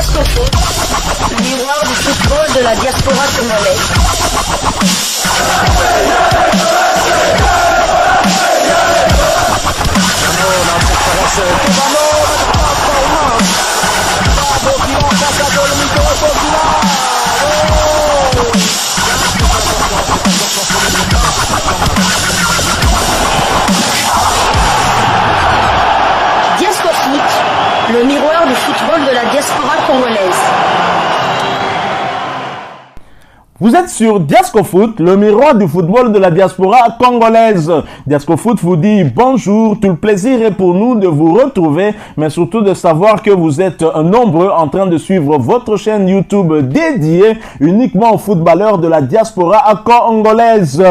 Diascofoot, miroir du football de la diaspora congolaise. Diascofoot, le miroir du football de la diaspora congolaise. Vous êtes sur Diascofoot, le miroir du football de la diaspora congolaise. Diascofoot vous dit bonjour, tout le plaisir est pour nous de vous retrouver, mais surtout de savoir que vous êtes nombreux en train de suivre votre chaîne YouTube dédiée uniquement aux footballeurs de la diaspora congolaise.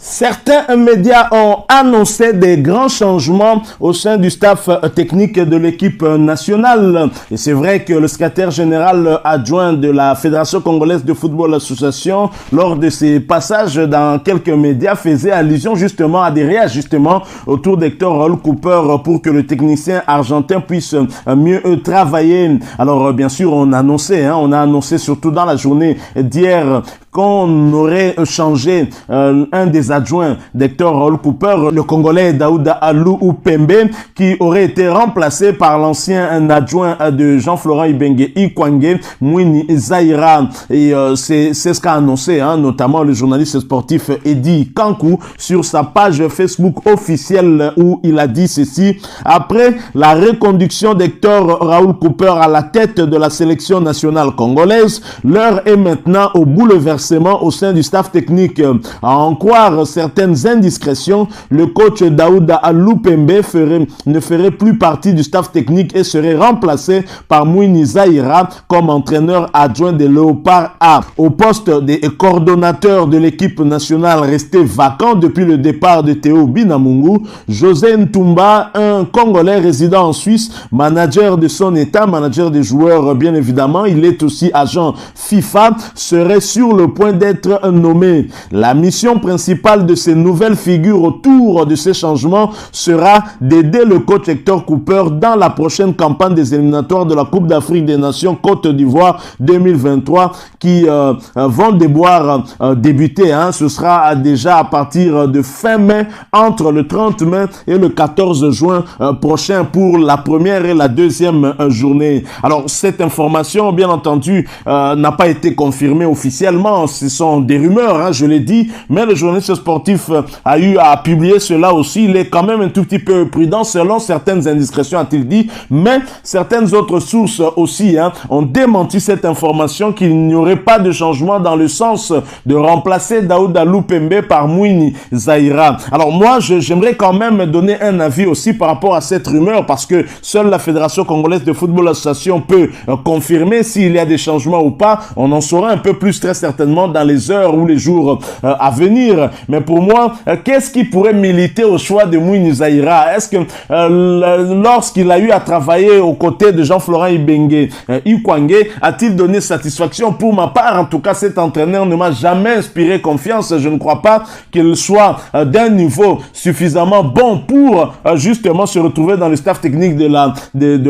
Certains médias ont annoncé des grands changements au sein du staff technique de l'équipe nationale. Et c'est vrai que le secrétaire général adjoint de la Fédération congolaise de football association, lors de ses passages dans quelques médias, faisait allusion justement à des réajustements autour d'Hector Raoul Cooper pour que le technicien argentin puisse mieux travailler. Alors bien sûr, on a annoncé surtout dans la journée d'hier qu'on aurait changé un des adjoints d'Hector Raoul Cooper, le Congolais Daouda Alou Pembe, qui aurait été remplacé par l'ancien adjoint de Jean-Florent Ibenge Ikwangé, Mwini Zaïra. Et c'est ce qu'a annoncé notamment le journaliste sportif Eddie Kankou sur sa page Facebook officielle, où il a dit ceci: après la reconduction d'Hector Raoul Cooper à la tête de la sélection nationale congolaise, l'heure est maintenant au bouleversement au sein du staff technique. À en croire certaines indiscrétions, le coach Daouda Alou Pembe ne ferait plus partie du staff technique et serait remplacé par Mwini Zaïra comme entraîneur adjoint des Léopards A. Au poste des coordonnateurs de l'équipe nationale resté vacant depuis le départ de Théo Binamungu, José Ntumba, un Congolais résident en Suisse, manager de son état, manager des joueurs bien évidemment, il est aussi agent FIFA, serait sur le point d'être nommé. La mission principale de ces nouvelles figures autour de ces changements sera d'aider le coach Hector Cooper dans la prochaine campagne des éliminatoires de la Coupe d'Afrique des Nations Côte d'Ivoire 2023 qui vont débuter. Ce sera déjà à partir de fin mai, entre le 30 mai et le 14 juin prochain pour la première et la deuxième journée. Alors cette information, bien entendu, n'a pas été confirmée officiellement. Ce sont des rumeurs, je l'ai dit, mais le journaliste sportif a eu à publier cela aussi. Il est quand même un tout petit peu prudent selon certaines indiscrétions, a-t-il dit, mais certaines autres sources aussi ont démenti cette information qu'il n'y aurait pas de changement dans le sens de remplacer Daouda Alou Pembe par Mwini Zaïra. Alors moi, j'aimerais quand même donner un avis aussi par rapport à cette rumeur, parce que seule la Fédération congolaise de football association peut confirmer s'il y a des changements ou pas. On en saura un peu plus très certainement dans les heures ou les jours à venir. Mais pour moi, qu'est-ce qui pourrait militer au choix de Mwini Zaïra? Est-ce que lorsqu'il a eu à travailler aux côtés de Jean-Florent Ibenge Ikwangé, a-t-il donné satisfaction? Pour ma part, en tout cas, cet entraîneur ne m'a jamais inspiré confiance. Je ne crois pas qu'il soit d'un niveau suffisamment bon pour justement se retrouver dans le staff technique de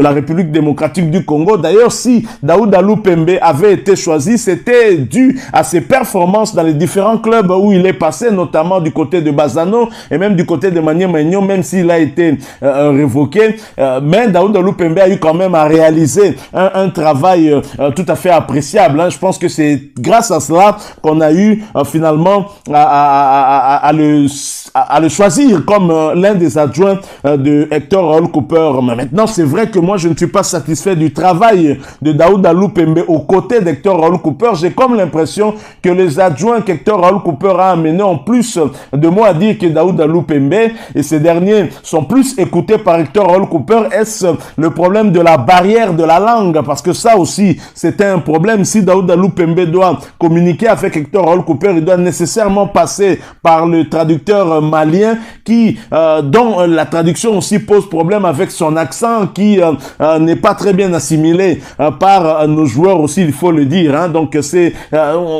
la République démocratique du Congo. D'ailleurs, si Daouda Alou Pembe avait été choisi, c'était dû à ses performances dans les différents clubs où il est passé, notamment du côté de Bazano et même du côté de Maniema, même s'il a été révoqué. Mais Daouda Alou Pembe a eu quand même à réaliser un travail tout à fait appréciable. Je pense que c'est grâce à cela qu'on a eu finalement à le choisir comme l'un des adjoints de Hector Raoul Cooper. Mais maintenant, c'est vrai que moi, je ne suis pas satisfait du travail de Daouda Alou Pembe aux côtés d'Hector Raoul Cooper. J'ai comme l'impression que les adjoints qu'Hector Raoul Cooper a amenés ont plus de mots à dire que Daouda Alou Pembe, et ces derniers sont plus écoutés par Hector Raoul Cooper. Est-ce le problème de la barrière de la langue? Parce que ça aussi, c'était un problème. Si Daouda Alou Pembe doit communiquer avec Hector Raoul Cooper, il doit nécessairement passer par le traducteur malien dont la traduction aussi pose problème avec son accent qui n'est pas très bien assimilé par nos joueurs aussi, il faut le dire. Donc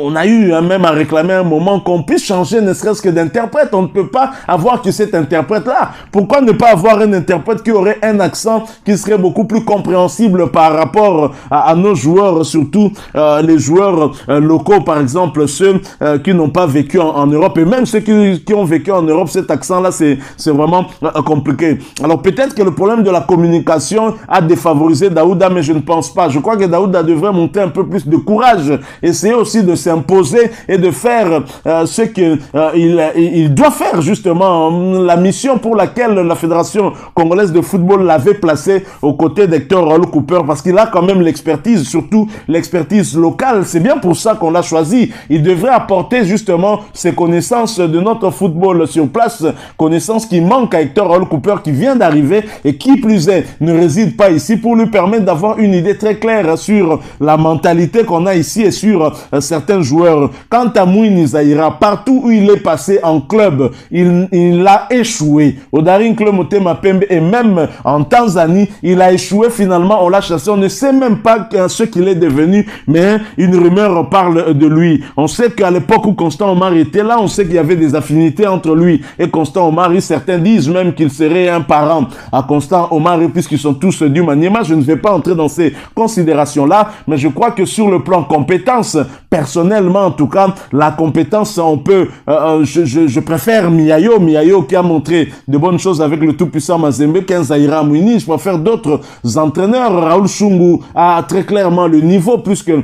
on a eu même à réclamer un moment qu'on puisse changer ne serait-ce que d'interprète. On ne peut pas avoir que cet interprète-là. Pourquoi ne pas avoir un interprète qui aurait un accent qui serait beaucoup plus compréhensible par rapport à nos joueurs, surtout les joueurs locaux, par exemple, ceux qui n'ont pas vécu en Europe, et même ceux qui ont vécu en Europe, cet accent-là, c'est vraiment compliqué. Alors peut-être que le problème de la communication a défavorisé Daouda, mais je ne pense pas. Je crois que Daouda devrait monter un peu plus de courage, essayer aussi de s'imposer et de faire ce que il doit faire, justement, la mission pour laquelle la Fédération congolaise de football l'avait placé aux côtés d'Hector Raoul Cooper, parce qu'il a quand même l'expertise, surtout l'expertise locale. C'est bien pour ça qu'on l'a choisi. Il devrait apporter justement ses connaissances de notre football sur place, connaissances qui manquent à Hector Raoul Cooper, qui vient d'arriver et qui plus est ne réside pas ici, pour lui permettre d'avoir une idée très claire sur la mentalité qu'on a ici et sur certains joueurs. Quant à Mouini Zaïra, partout où il est passé en club, il a échoué. Au Daring Club Motema Pembe et même en Tanzanie, il a échoué finalement, on l'a chassé. On ne sait même pas ce qu'il est devenu, mais une rumeur parle de lui. On sait qu'à l'époque où Constant Omar était là, on sait qu'il y avait des affinités entre lui et Constant Omar. Certains disent même qu'il serait un parent à Constant Omar, puisqu'ils sont tous du Maniema. Je ne vais pas entrer dans ces considérations-là, mais je crois que sur le plan compétence, personnellement en tout cas, la compétence, on peut, je préfère Miayo qui a montré de bonnes choses avec le tout-puissant Mazembe, qu'un Zaïra Mouini. Je préfère d'autres entraîneurs. Raoul Shungu a très clairement le niveau, plus que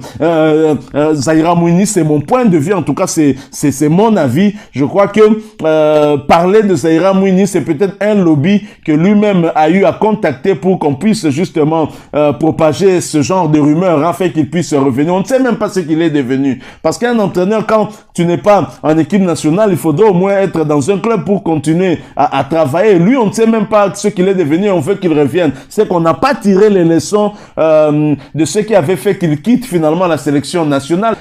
Zaïra Mouini, c'est mon point de vue, en tout cas c'est mon avis. Je crois que parler de Zaïra Mouini, c'est peut-être un lobby que lui-même a eu à contacter pour qu'on puisse justement propager ce genre de rumeurs afin qu'il puisse revenir. On ne sait même pas ce qu'il est devenu, parce qu'un entraîneur, quand tu n'es pas en équipe nationale, il faudrait au moins être dans un club pour continuer à travailler. Lui, on ne sait même pas ce qu'il est devenu. On veut qu'il revienne. C'est qu'on n'a pas tiré les leçons de ce qui avait fait qu'il quitte finalement la sélection nationale.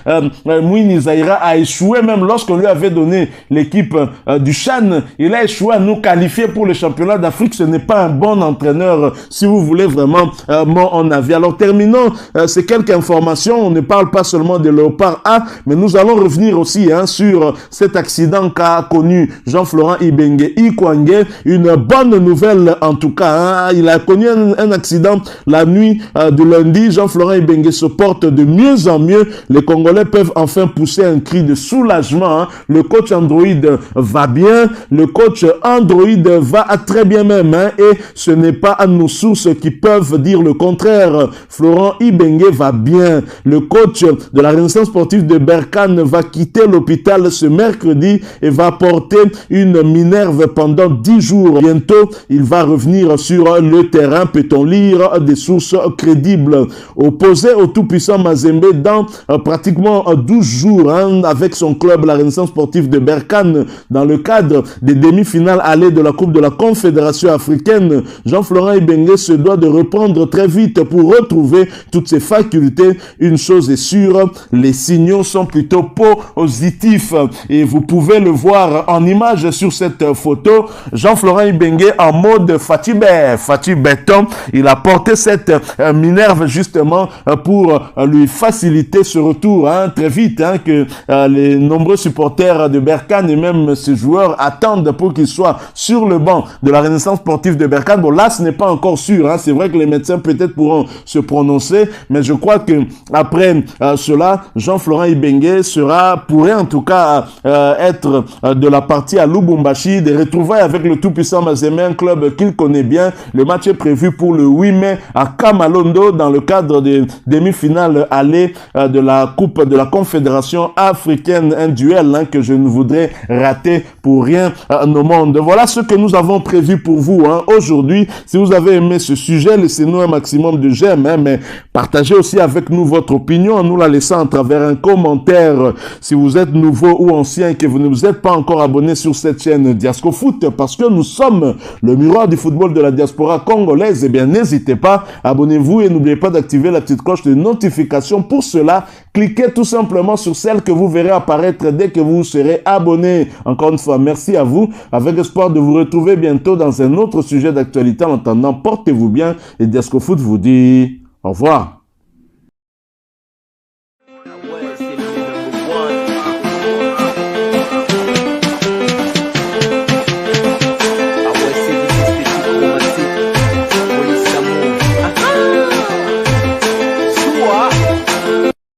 Mouini Zaïra a échoué même lorsqu'on lui avait donné l'équipe du Chan. Il a échoué à nous qualifier pour le championnat d'Afrique. Ce n'est pas un bon entraîneur, si vous voulez vraiment mon avis. Alors terminons ces quelques informations. On ne parle pas seulement de Léopard A, mais nous allons revenir aussi sur cet accident qu'a connu Jean-Florent Ibenge Ikwangé. Une bonne nouvelle en tout cas. Il a connu un accident la nuit de lundi. Jean-Florent Ibenge se porte de mieux en mieux. Les Congolais peuvent enfin pousser un cri de soulagement. Le coach Android va bien. Le coach Android va très bien même. Et ce n'est pas à nos sources qui peuvent dire le contraire. Florent Ibenge va bien. Le coach de la Renaissance sportive de Berkane va quitter l'hôpital ce mercredi et va porter une minerve pendant 10 jours. Bientôt, il va revenir sur le terrain, peut-on lire des sources crédibles. Opposé au tout-puissant Mazembe dans pratiquement 12 jours avec son club, la Renaissance sportive de Berkane, dans le cadre des demi-finales allées de la Coupe de la Confédération africaine, Jean-Florent Ibenge se doit de reprendre très vite pour retrouver toutes ses facultés. Une chose est sûre, les signaux sont plutôt positifs et vous pouvez le voir en image sur cette photo. Jean-Florent Ibenge en mode Fatih Béton. Il a porté cette minerve justement pour lui faciliter ce retour très vite, que les nombreux supporters de Berkane et même ses joueurs attendent pour qu'il soit sur le banc de la Renaissance sportive de Berkane. Bon, là ce n'est pas encore sûr, c'est vrai que les médecins peut-être pourront se prononcer, mais je crois que après cela, Jean-Florent Ibenge pourrait en tout cas être de la partie à Lubumbashi, des retrouvailles avec le tout-puissant Mazembe, un club qu'il connaît bien. Le match est prévu pour le 8 mai à Kamalondo dans le cadre des demi-finales allées de la Coupe de la Confédération africaine, un duel que je ne voudrais rater pour rien au monde. Voilà ce que nous avons prévu pour vous aujourd'hui. Si vous avez aimé ce sujet, laissez-nous un maximum de j'aime, mais partagez aussi avec nous votre opinion en nous la laissant à travers un commentaire. Si vous êtes nouveau ou ancien et que vous ne vous êtes pas encore abonné sur cette chaîne Diasco Foot, parce que nous sommes le miroir du football de la diaspora congolaise, eh bien n'hésitez pas, abonnez-vous et n'oubliez pas d'activer la petite cloche de notification. Pour cela, cliquez tout simplement sur celle que vous verrez apparaître dès que vous serez abonné. Encore une fois, merci à vous, avec espoir de vous retrouver bientôt dans un autre sujet d'actualité. En attendant, portez-vous bien et Diasco Foot vous dit au revoir.